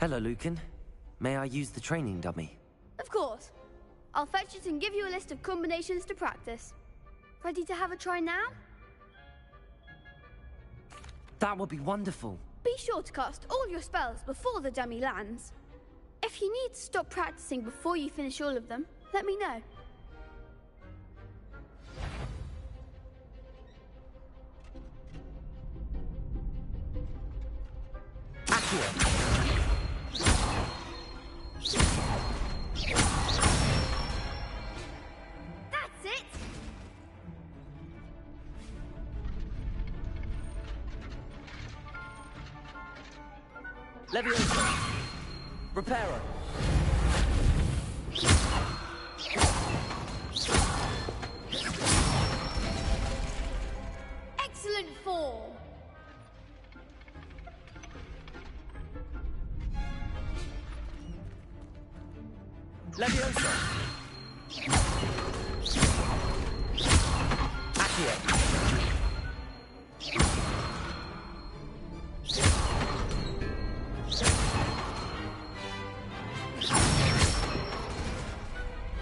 Hello, Lucan. May I use the training dummy? Of course. I'll fetch it and give you a list of combinations to practice. Ready to have a try now? That would be wonderful. Be sure to cast all your spells before the dummy lands. If you need to stop practicing before you finish all of them, let me know. Accio. That's it! Leviosa. Reparo. Excellent form! Leviosa. Accio.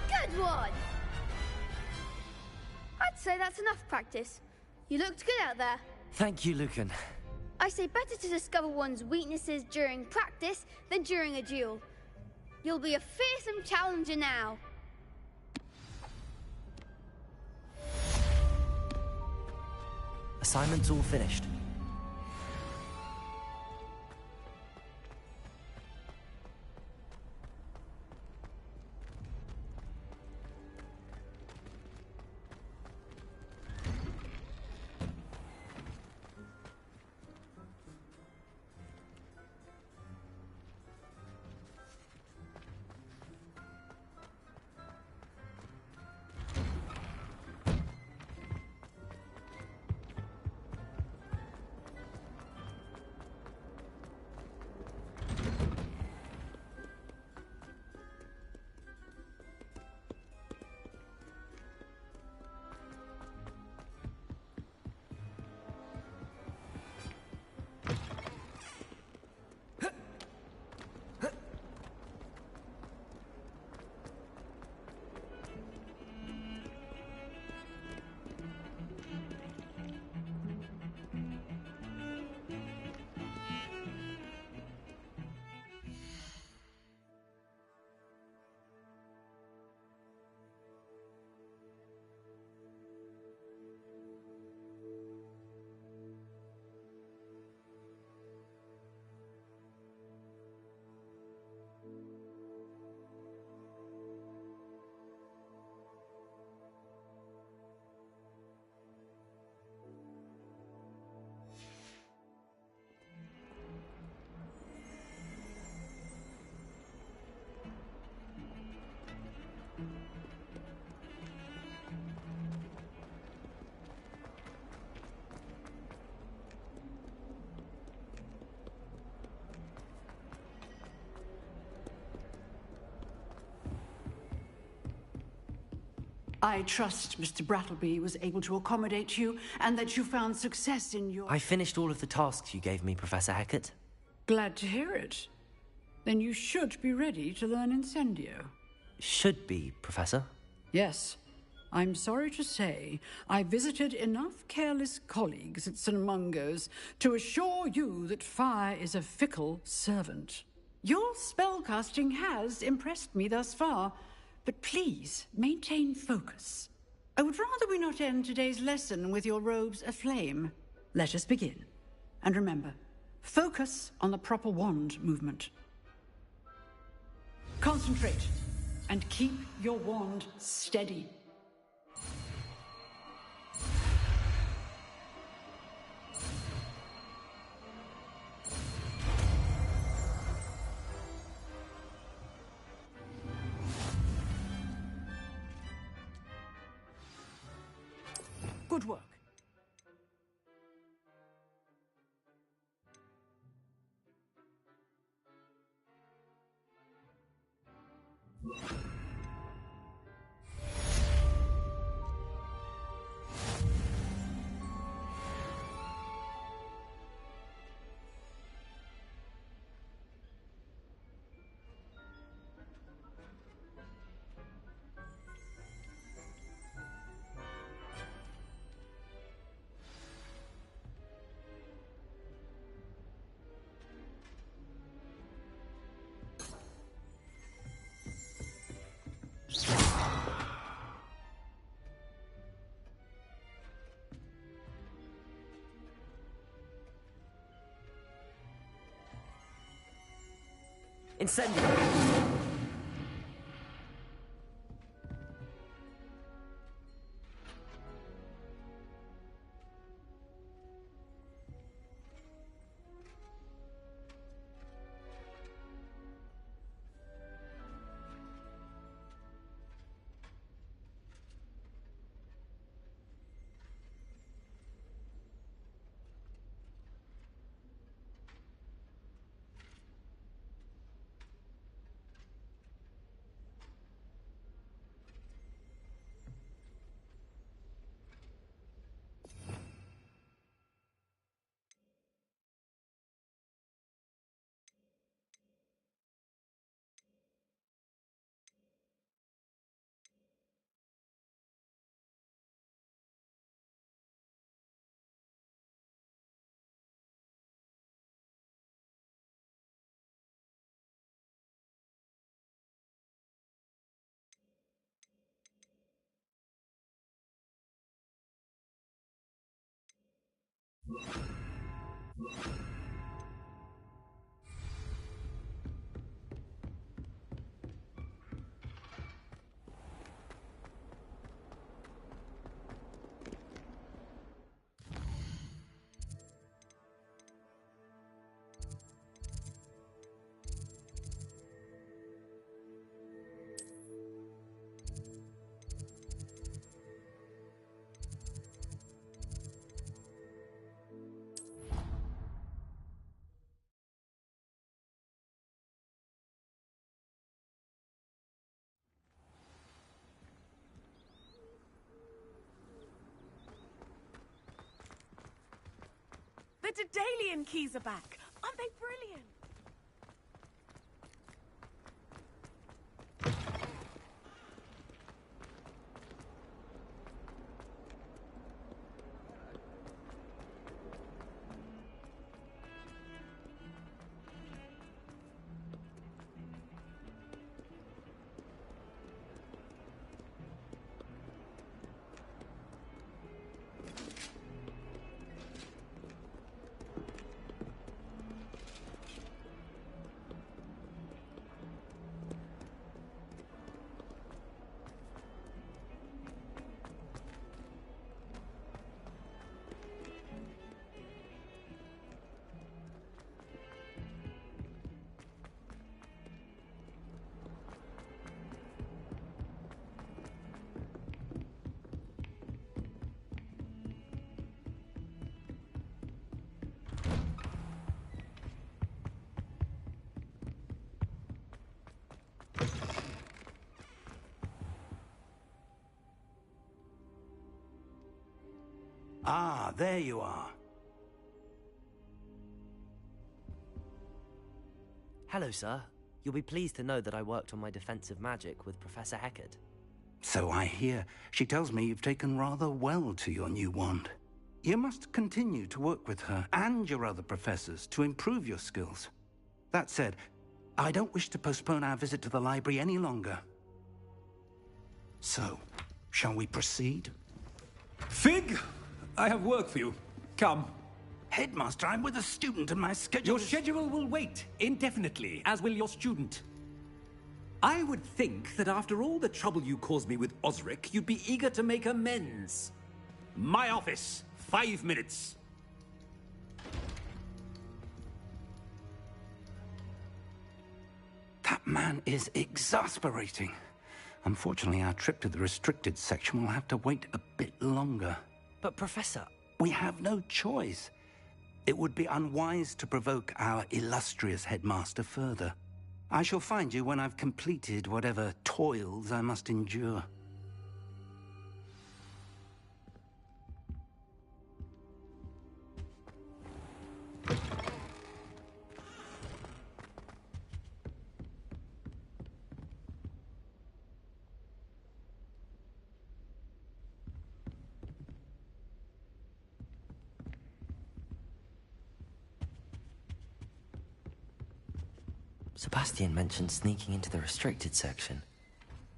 Good one! I'd say that's enough practice. You looked good out there. Thank you, Lucan. I say better to discover one's weaknesses during practice than during a duel. You'll be a fearsome challenger now. Assignment's all finished. I trust Mr. Brattleby was able to accommodate you, and that you found success in your... I finished all of the tasks you gave me, Professor Hecat. Glad to hear it. Then you should be ready to learn Incendio. Should be, Professor. Yes. I'm sorry to say, I visited enough careless colleagues at St. Mungo's to assure you that fire is a fickle servant. Your spellcasting has impressed me thus far, but please maintain focus. I would rather we not end today's lesson with your robes aflame. Let us begin. And remember, focus on the proper wand movement. Concentrate, and keep your wand steady. Good work. Incendio! The Daedalian keys are back. Aren't they brilliant? Ah, there you are. Hello, sir. You'll be pleased to know that I worked on my defensive magic with Professor Hecat. So I hear. She tells me you've taken rather well to your new wand. You must continue to work with her and your other professors to improve your skills. That said, I don't wish to postpone our visit to the library any longer. So, shall we proceed? Fig! I have work for you. Come. Headmaster, I'm with a student and my schedule Your schedule will wait indefinitely, as will your student. I would think that after all the trouble you caused me with Osric, you'd be eager to make amends. My office, 5 minutes. That man is exasperating. Unfortunately, our trip to the restricted section will have to wait a bit longer. But, Professor... We have no choice. It would be unwise to provoke our illustrious headmaster further. I shall find you when I've completed whatever toils I must endure. Sebastian mentioned sneaking into the restricted section.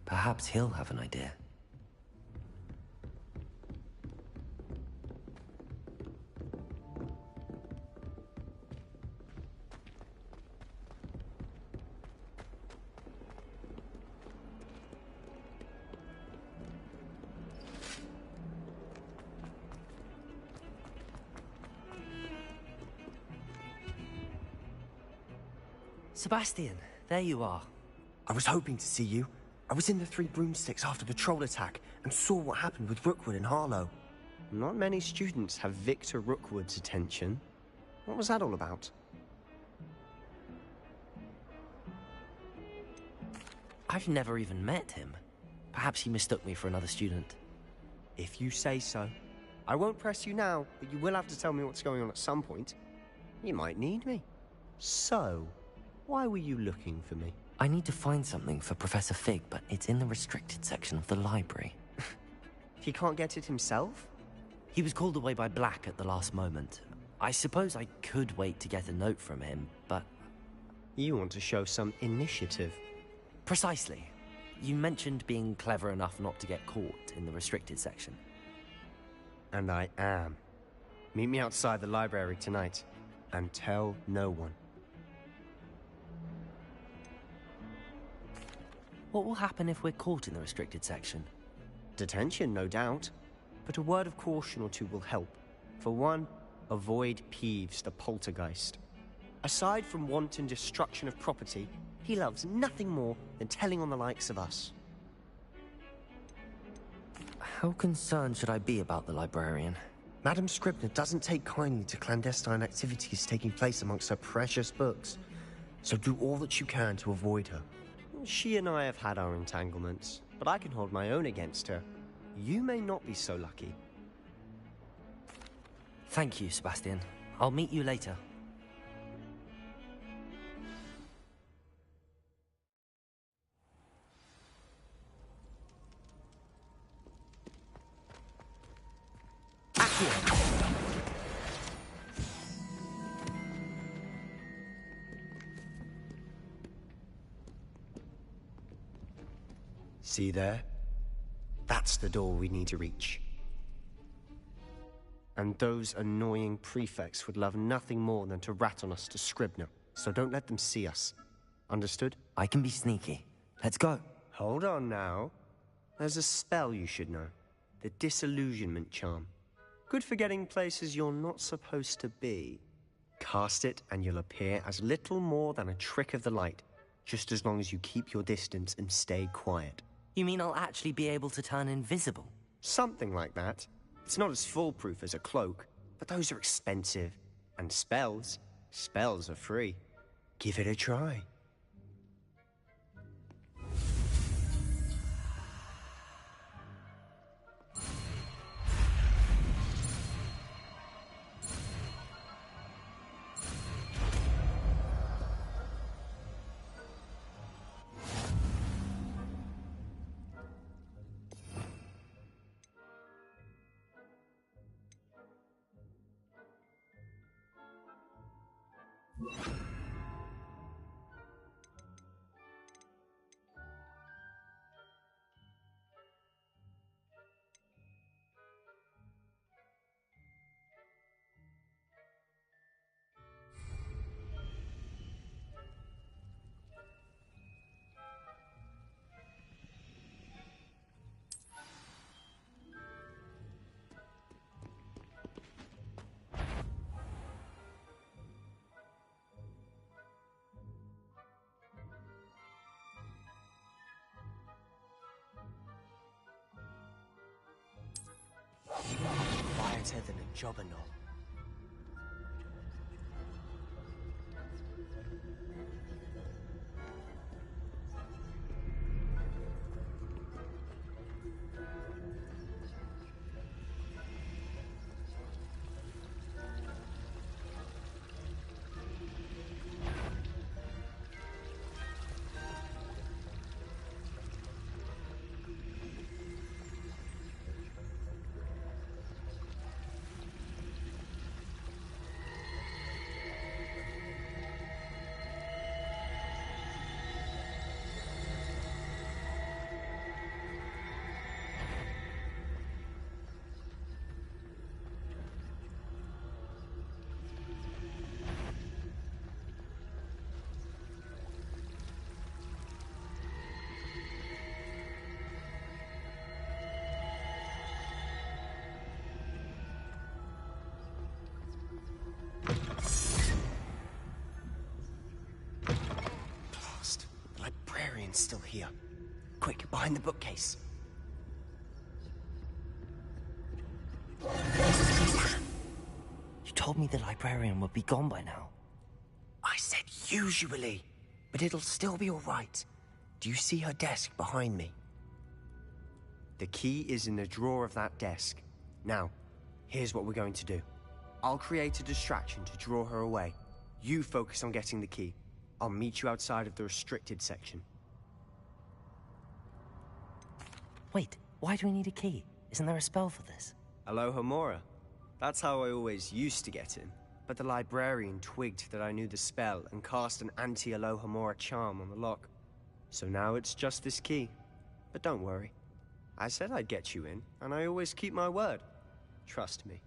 Perhaps he'll have an idea. Sebastian, there you are. I was hoping to see you. I was in the Three Broomsticks after the troll attack and saw what happened with Rookwood and Harlow. Not many students have Victor Rookwood's attention. What was that all about? I've never even met him. Perhaps he mistook me for another student. If you say so. I won't press you now, but you will have to tell me what's going on at some point. You might need me. So, why were you looking for me? I need to find something for Professor Fig, but it's in the restricted section of the library. He can't get it himself? He was called away by Black at the last moment. I suppose I could wait to get a note from him, but... You want to show some initiative. Precisely. You mentioned being clever enough not to get caught in the restricted section. And I am. Meet me outside the library tonight, and tell no one. What will happen if we're caught in the restricted section? Detention, no doubt. But a word of caution or two will help. For one, avoid Peeves the poltergeist. Aside from wanton destruction of property, he loves nothing more than telling on the likes of us. How concerned should I be about the librarian? Madam Scribner doesn't take kindly to clandestine activities taking place amongst her precious books. So do all that you can to avoid her. She and I have had our entanglements, but I can hold my own against her. You may not be so lucky. Thank you, Sebastian. I'll meet you later. See there? That's the door we need to reach. And those annoying prefects would love nothing more than to rat on us to Scribner, so don't let them see us. Understood? I can be sneaky. Let's go. Hold on now. There's a spell you should know. The Disillusionment Charm. Good for getting places you're not supposed to be. Cast it and you'll appear as little more than a trick of the light, just as long as you keep your distance and stay quiet. You mean I'll actually be able to turn invisible? Something like that. It's not as foolproof as a cloak, but those are expensive. And spells are free. Give it a try. Quieter than a jobberknoll. librarian's still here. Quick, behind the bookcase. You told me the librarian would be gone by now. I said usually, but it'll still be all right. Do you see her desk behind me? The key is in the drawer of that desk. Now, here's what we're going to do. I'll create a distraction to draw her away. You focus on getting the key. I'll meet you outside of the restricted section. Wait, why do we need a key? Isn't there a spell for this? Alohomora. That's how I always used to get in. But the librarian twigged that I knew the spell and cast an anti-Alohomora charm on the lock. So now it's just this key. But don't worry. I said I'd get you in, and I always keep my word. Trust me.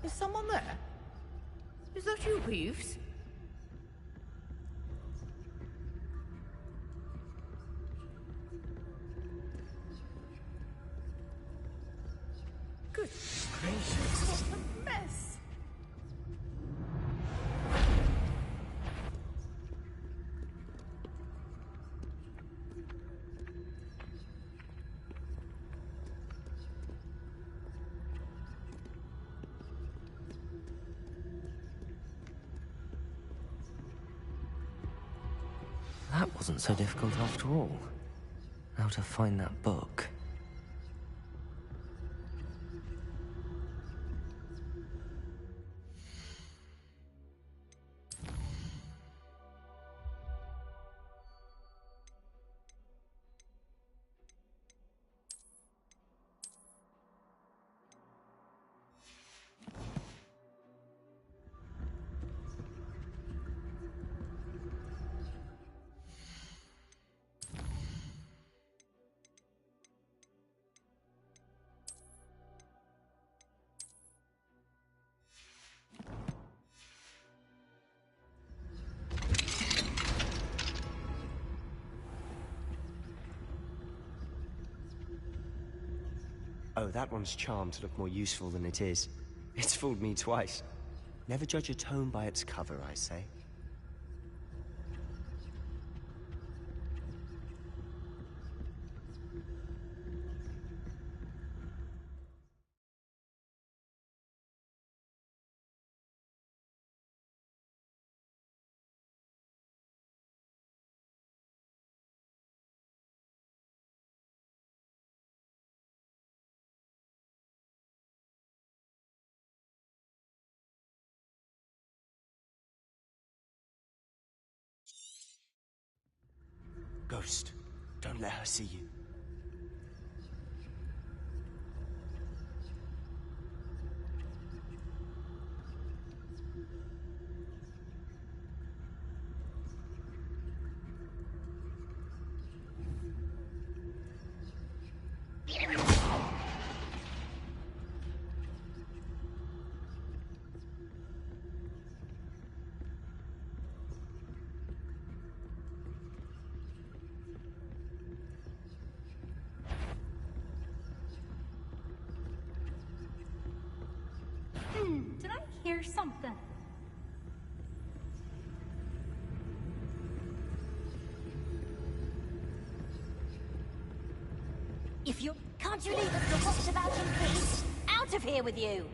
Is someone there? Is that you, Peeves? Good gracious, what a mess! That wasn't so difficult after all. How to find that book. Oh, that one's charmed to look more useful than it is. It's fooled me twice. Never judge a tome by its cover, I say. Ghost, don't let her see you. Did I hear something? If you... Can't you leave us to watch about in peace? Out of here with you!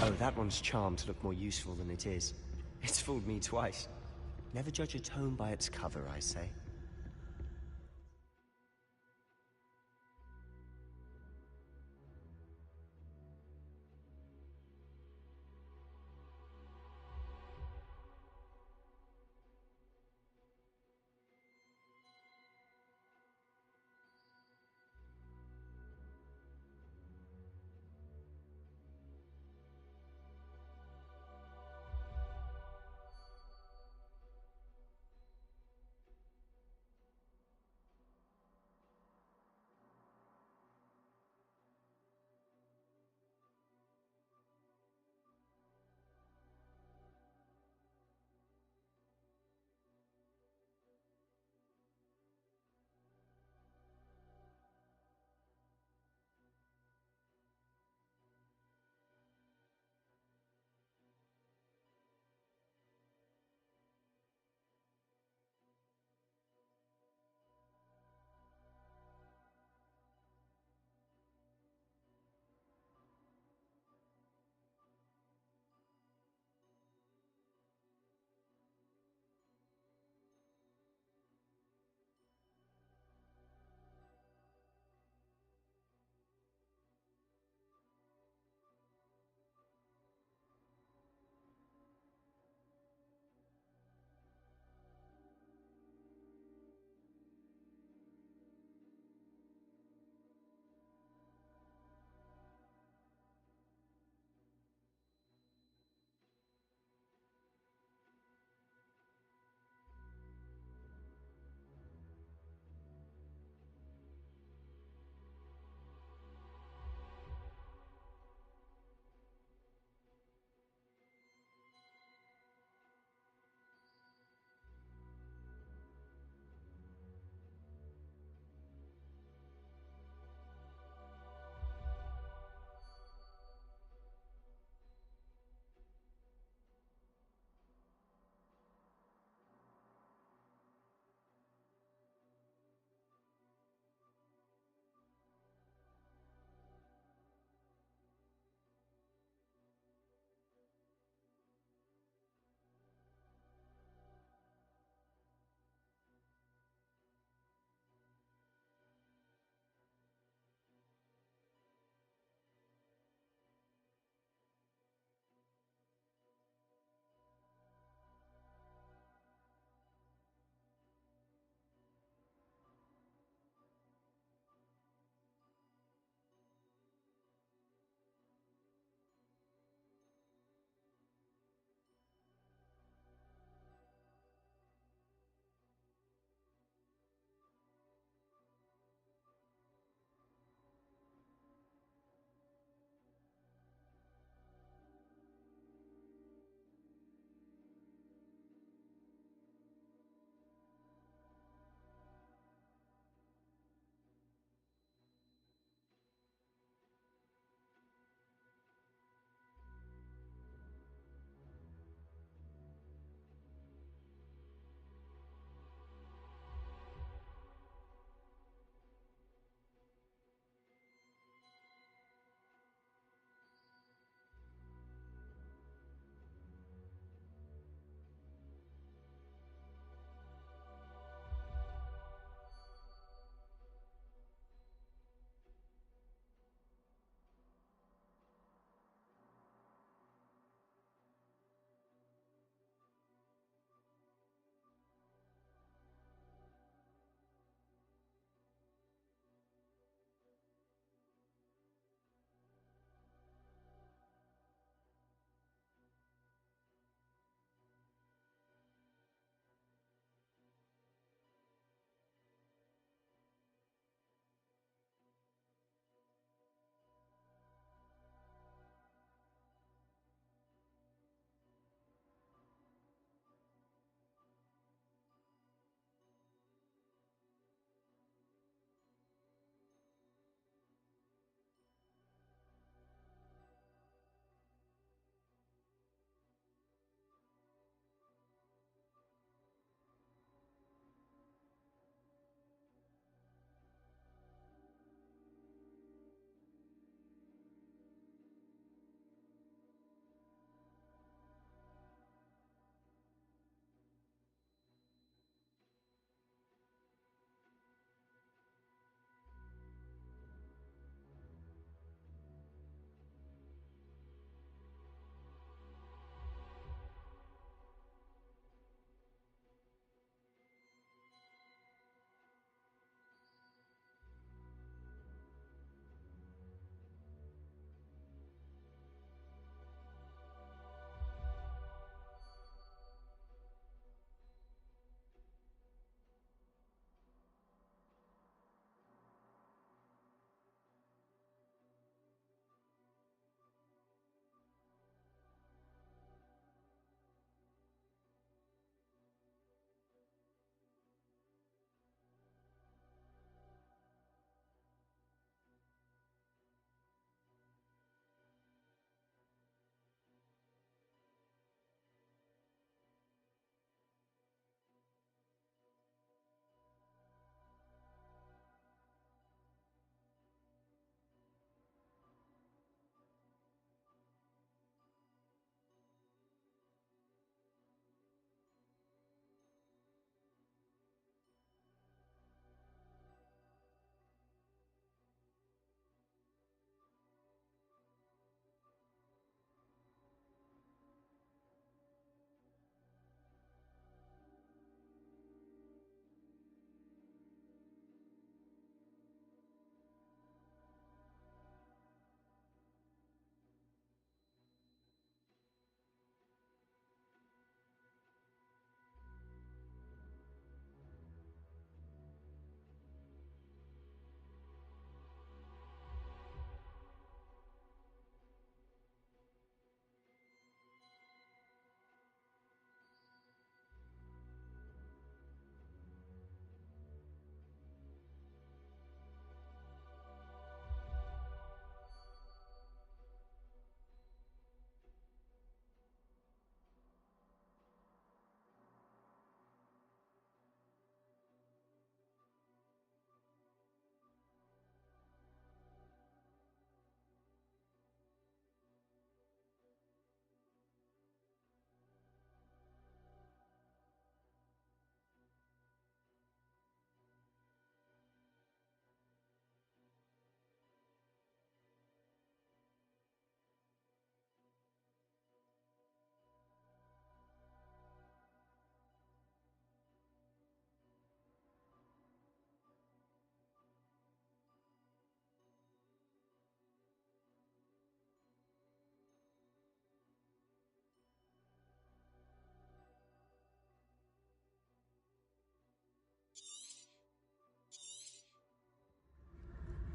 Oh, that one's charmed to look more useful than it is. It's fooled me twice. Never judge a tome by its cover, I say.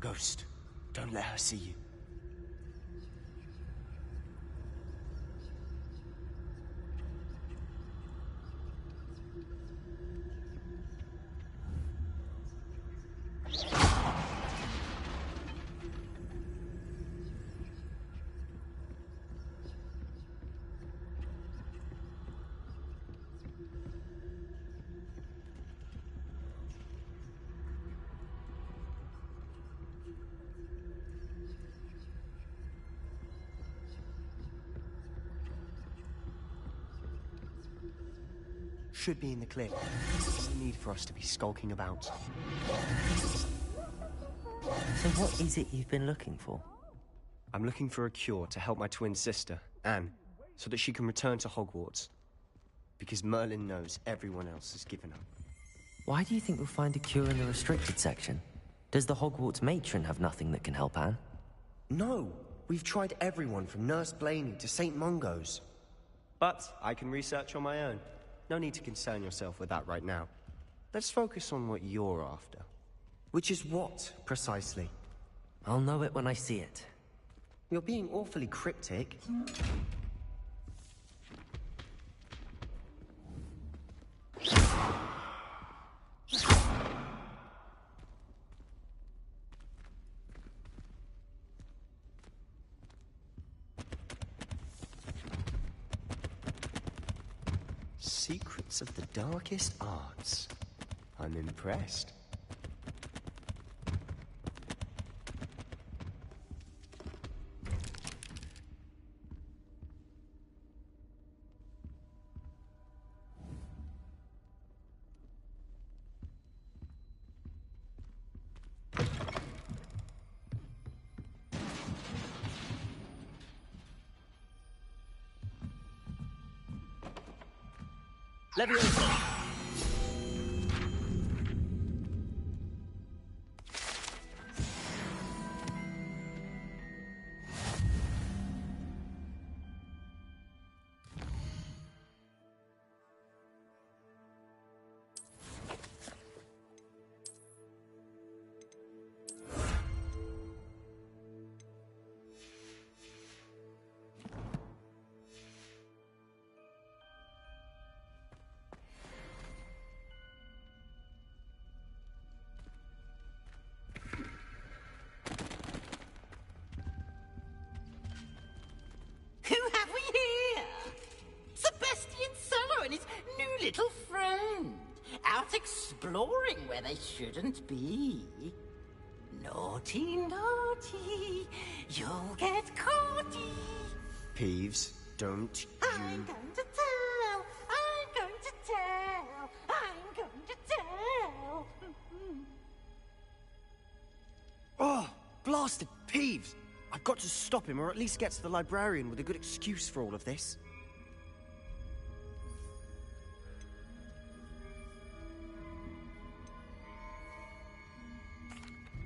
Ghost, don't let her see you. Should be in the clear. No need for us to be skulking about. So what is it you've been looking for? I'm looking for a cure to help my twin sister, Anne, so that she can return to Hogwarts. Because Merlin knows everyone else has given up. Why do you think we'll find a cure in the restricted section? Does the Hogwarts matron have nothing that can help Anne? No, we've tried everyone from Nurse Blaney to St. Mungo's. But I can research on my own. No need to concern yourself with that right now. Let's focus on what you're after. Which is what, precisely? I'll know it when I see it. You're being awfully cryptic. Secrets of the darkest arts. I'm impressed. Leviosa! Who have we here? Sebastian Sallow and his new little friend. Out exploring where they shouldn't be. Naughty, naughty. You'll get caughty. Peeves, don't you... I'm going to tell. I'm going to tell. I'm going to tell. Oh, blasted Peeves! I've got to stop him, or at least get to the librarian with a good excuse for all of this.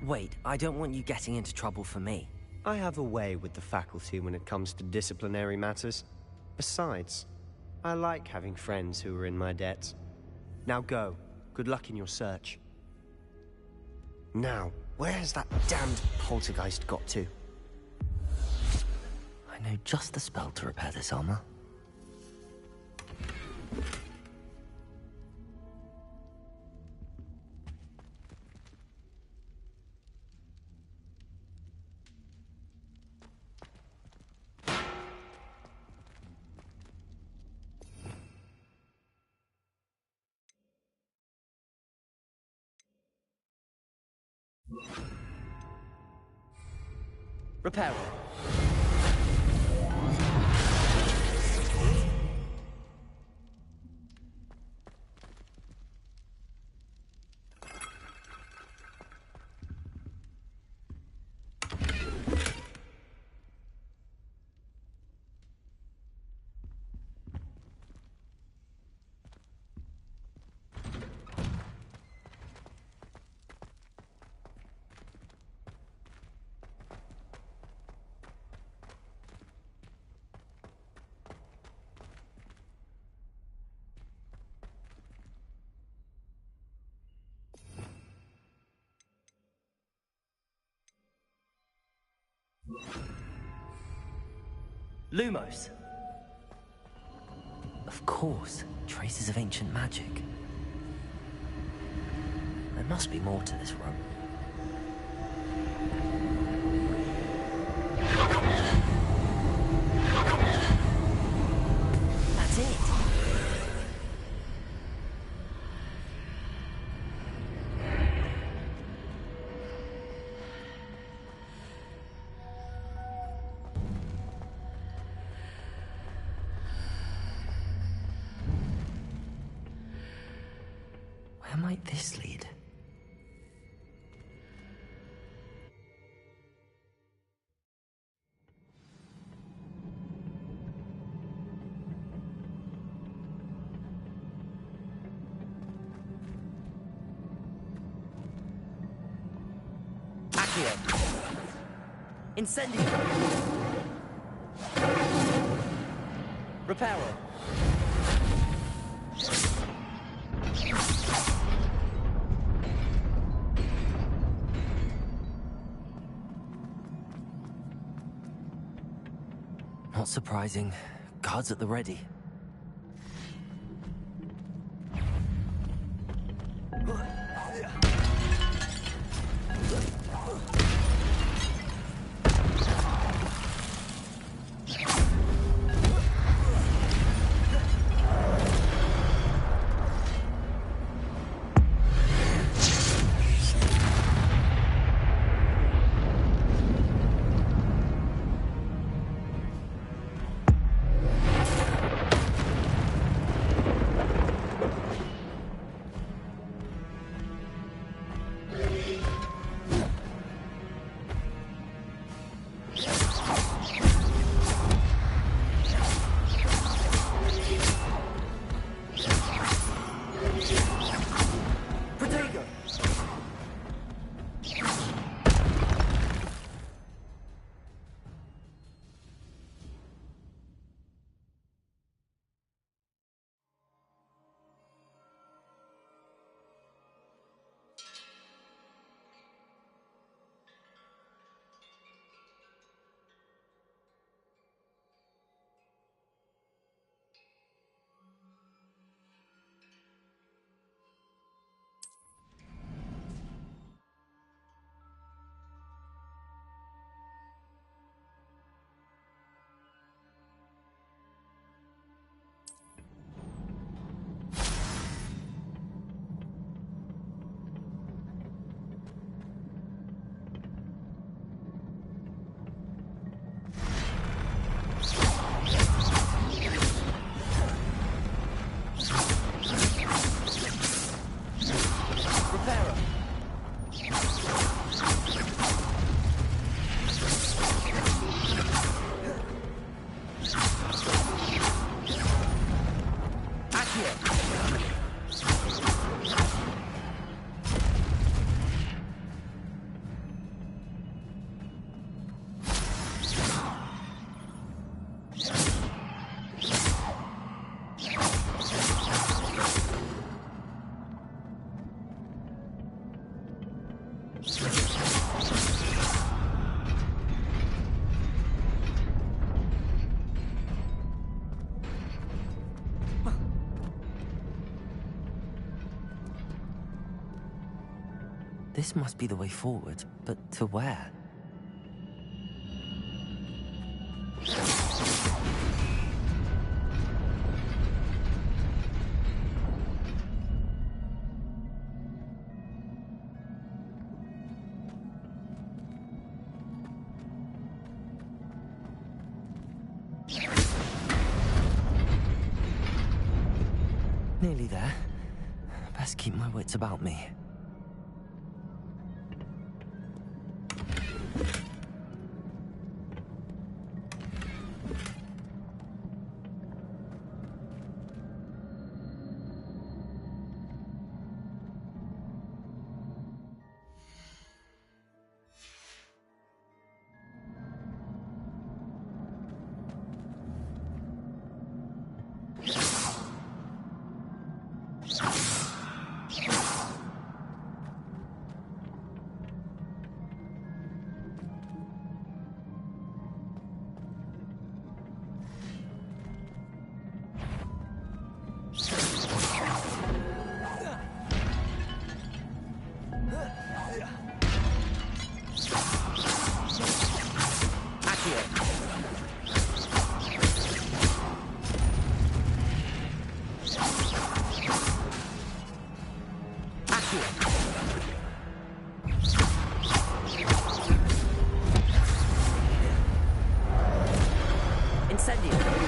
Wait, I don't want you getting into trouble for me. I have a way with the faculty when it comes to disciplinary matters. Besides, I like having friends who are in my debt. Now go. Good luck in your search. Now, where has that damned poltergeist got to? I know just the spell to repair this armor. Repair it. Lumos. Of course, traces of ancient magic. There must be more to this room. That's it. Where might this lead? Incendio! Reparo! Not surprising. Guards at the ready. This must be the way forward, but to where? Nearly there. Best keep my wits about me. Incendio.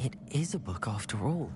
It is a book after all.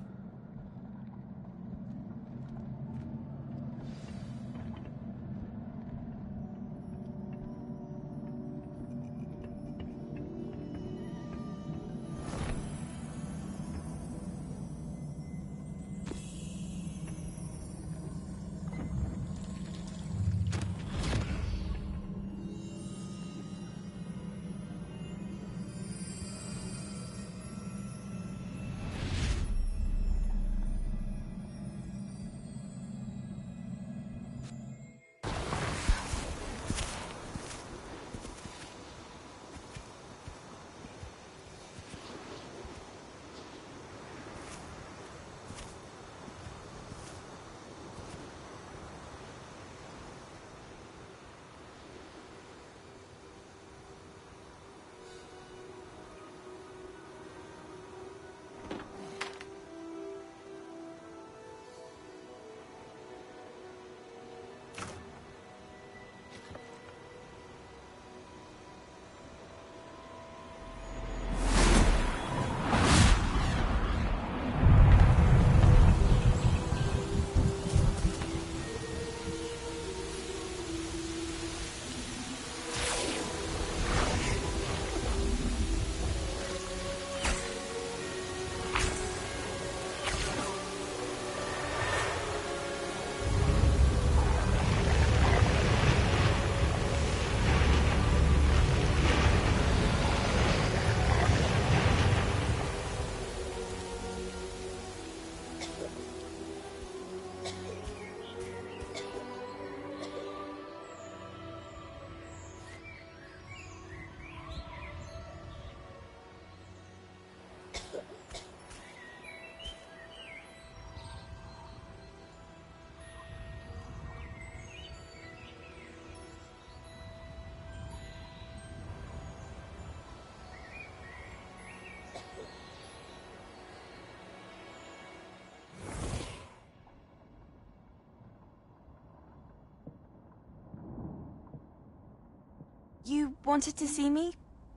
You wanted to see me?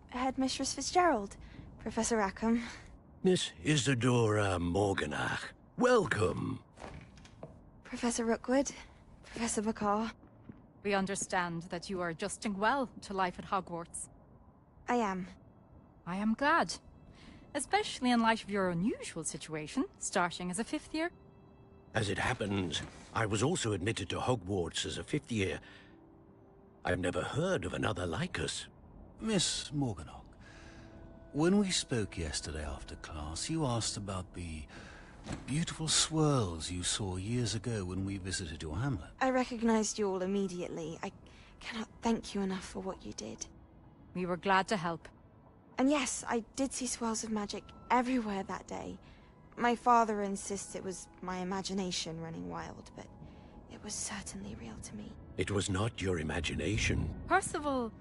Headmistress Fitzgerald? Professor Rackham? Miss Isadora Morganach, welcome. Professor Rookwood? Professor Bakar? We understand that you are adjusting well to life at Hogwarts. I am. I am glad. Especially in light of your unusual situation, starting as a 5th year. As it happens, I was also admitted to Hogwarts as a 5th year. I've never heard of another like us. Miss Morganach, when we spoke yesterday after class, you asked about the beautiful swirls you saw years ago when we visited your hamlet. I recognized you all immediately. I cannot thank you enough for what you did. We were glad to help. And yes, I did see swirls of magic everywhere that day. My father insists it was my imagination running wild, but it was certainly real to me. It was not your imagination. Percival,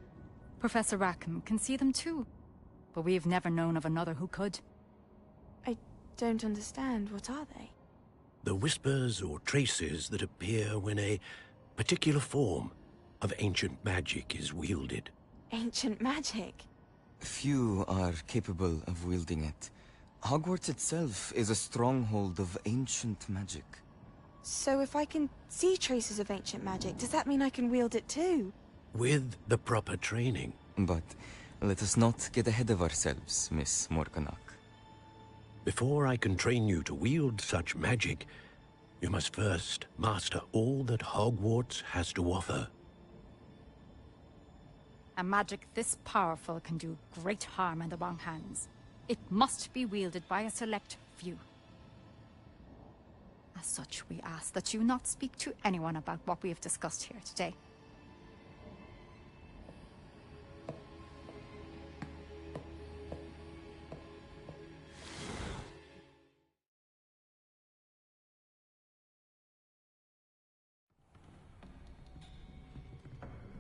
Professor Rackham can see them too. But we have never known of another who could. I don't understand. What are they? The whispers or traces that appear when a particular form of ancient magic is wielded. Ancient magic? Few are capable of wielding it. Hogwarts itself is a stronghold of ancient magic. So if I can see traces of ancient magic, does that mean I can wield it too? With the proper training. But let us not get ahead of ourselves, Miss Morganach. Before I can train you to wield such magic, you must first master all that Hogwarts has to offer. A magic this powerful can do great harm in the wrong hands. It must be wielded by a select few. As such, we ask that you not speak to anyone about what we have discussed here today.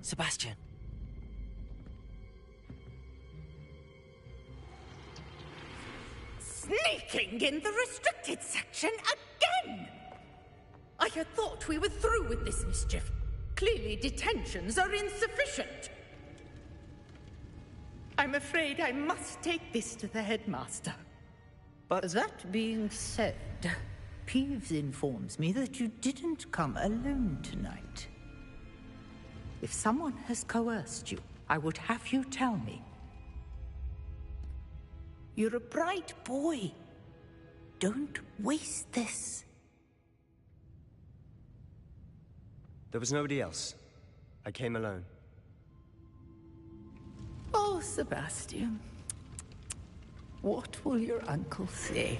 Sebastian. Sneaking in the restricted section again! I had thought we were through with this mischief. Clearly detentions are insufficient. I'm afraid I must take this to the headmaster. But that being said, Peeves informs me that you didn't come alone tonight. If someone has coerced you, I would have you tell me. You're a bright boy. Don't waste this. There was nobody else. I came alone. Oh, Sebastian. What will your uncle say?